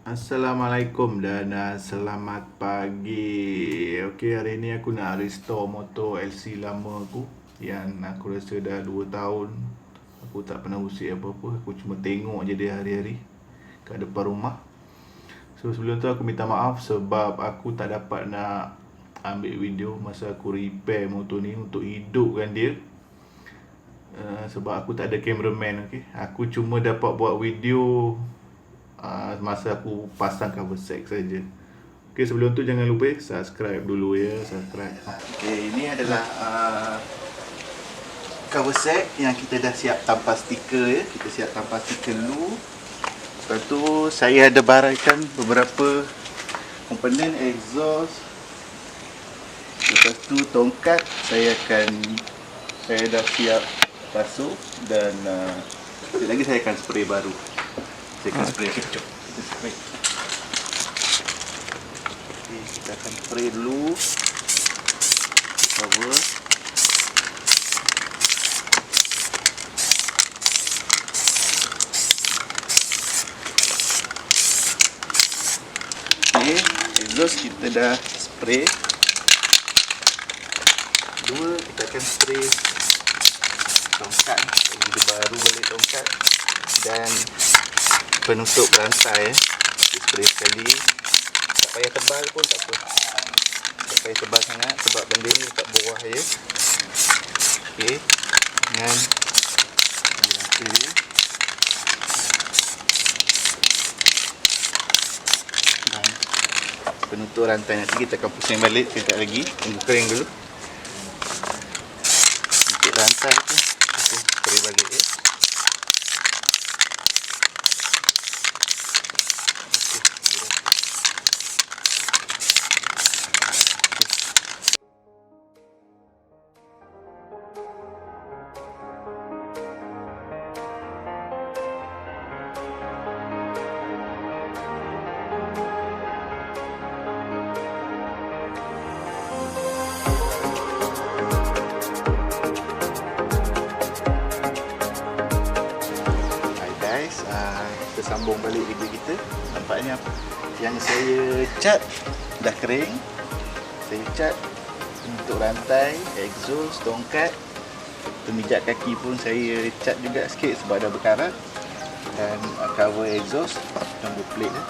Assalamualaikum dan selamat pagi. Okey, hari ni aku nak restore motor LC lama aku yang aku rasa dah 2 tahun aku tak pernah usik apa-apa. Aku cuma tengok je dia hari-hari kat depan rumah. So sebelum tu aku minta maaf sebab aku tak dapat nak ambil video masa aku repair motor ni untuk hidupkan dia. Sebab aku tak ada cameraman, okay? Aku cuma dapat buat video masa aku pasang cover set saja. Okay, sebelum tu jangan lupa subscribe dulu ya, subscribe. Okay, ini adalah cover set yang kita dah siap tanpa stiker ya. Kita siap tanpa stiker dulu. Lepas tu saya ada baraikan beberapa komponen exhaust. Lepas tu tongkat saya dah siap basuh dan sekejap lagi saya akan spray baru. Saya akan spray. Kita spray. Okay, kita akan spray dulu. Cover. Okay, exhaust kita dah spray. Dua, kita akan spray tongkat. Kita baru balik tongkat. Dan penutup rantai kita spray sekali. Tak payah tebal pun tak apa. Tak payah tebal sangat sebab benda ni letak bawah je. Okey. Dengan rantai dia. Dan penutup rantai nanti kita akan pusing balik sekejap lagi. Tunggu kering dulu. Untuk rantai tu kita spray balik ya. Kita sambung balik video kita. Nampaknya yang saya cat dah kering. Saya cat untuk rantai, exhaust, tongkat, pemijat kaki pun saya cat juga sikit sebab dah berkarat. Dan cover exhaust number plate dia.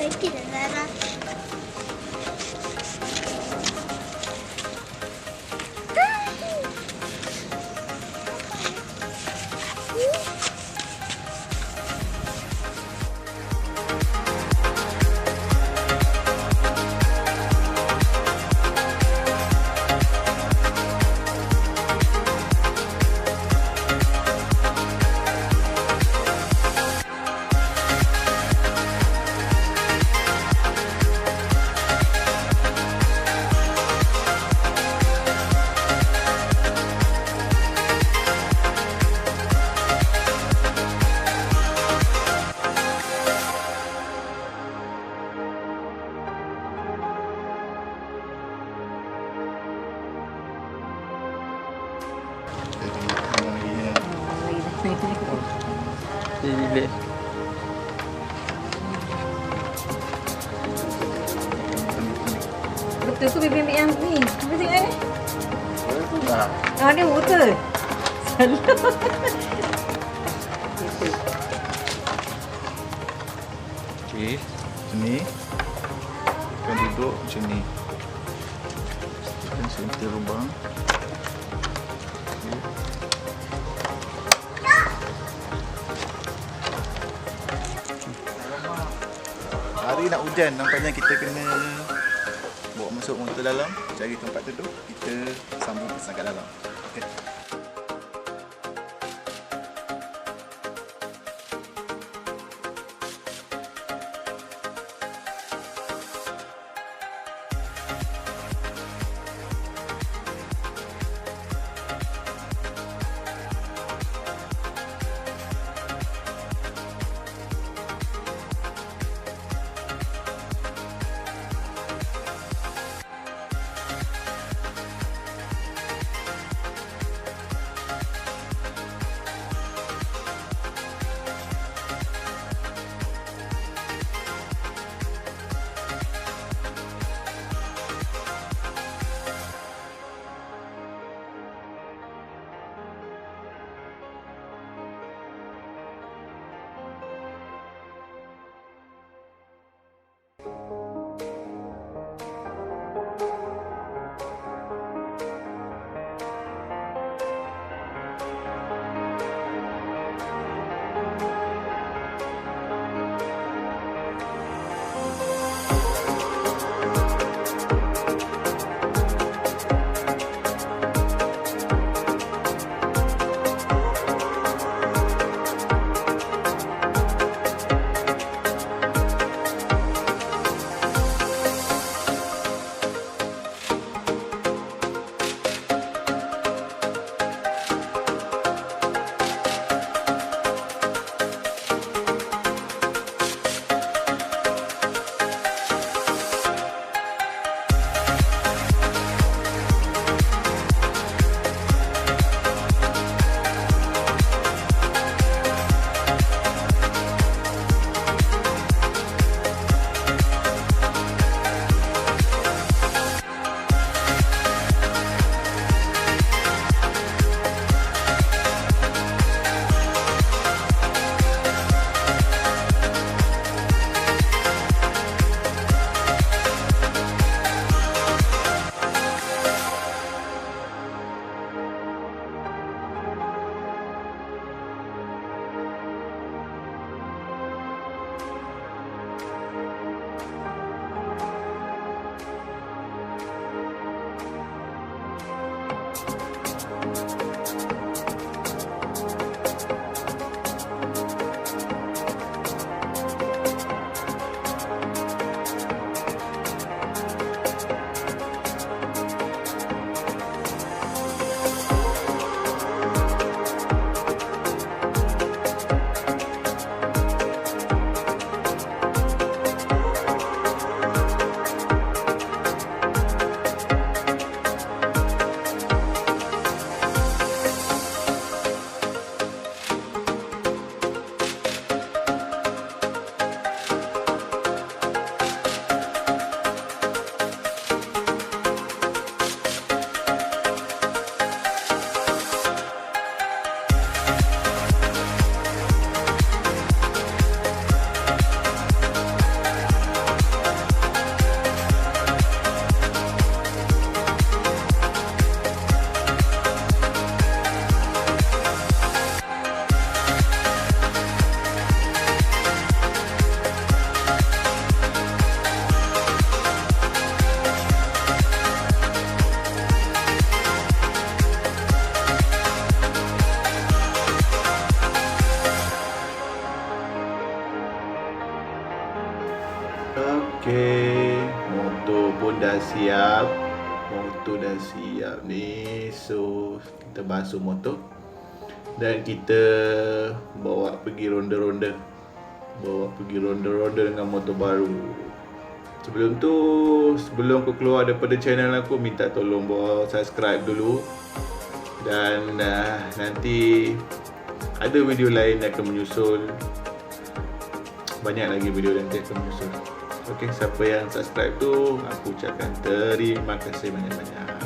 Excited, Zara. Bila Betul ke baby ambil yang ni? Apa tengok ni? tak. Dia betul. Salah. Okey, macam ni. Akan duduk macam ni. Dan center lubang. Okey. Hari nak hujan, nampaknya kita kena bawa masuk motor dalam, cari tempat duduk, kita sambung pesan kat dalam. Okay. Okey, motor pun dah siap. Motor dah siap ni. So, kita basuh motor dan kita bawa pergi ronda-ronda. Bawa pergi ronda-ronda dengan motor baru. Sebelum tu, sebelum aku keluar daripada channel aku, minta tolong bawa subscribe dulu. Dan nanti ada video lain yang akan menyusul. Banyak lagi video nanti akan menyusul. Okey, siapa yang subscribe tu, aku ucapkan terima kasih banyak-banyak.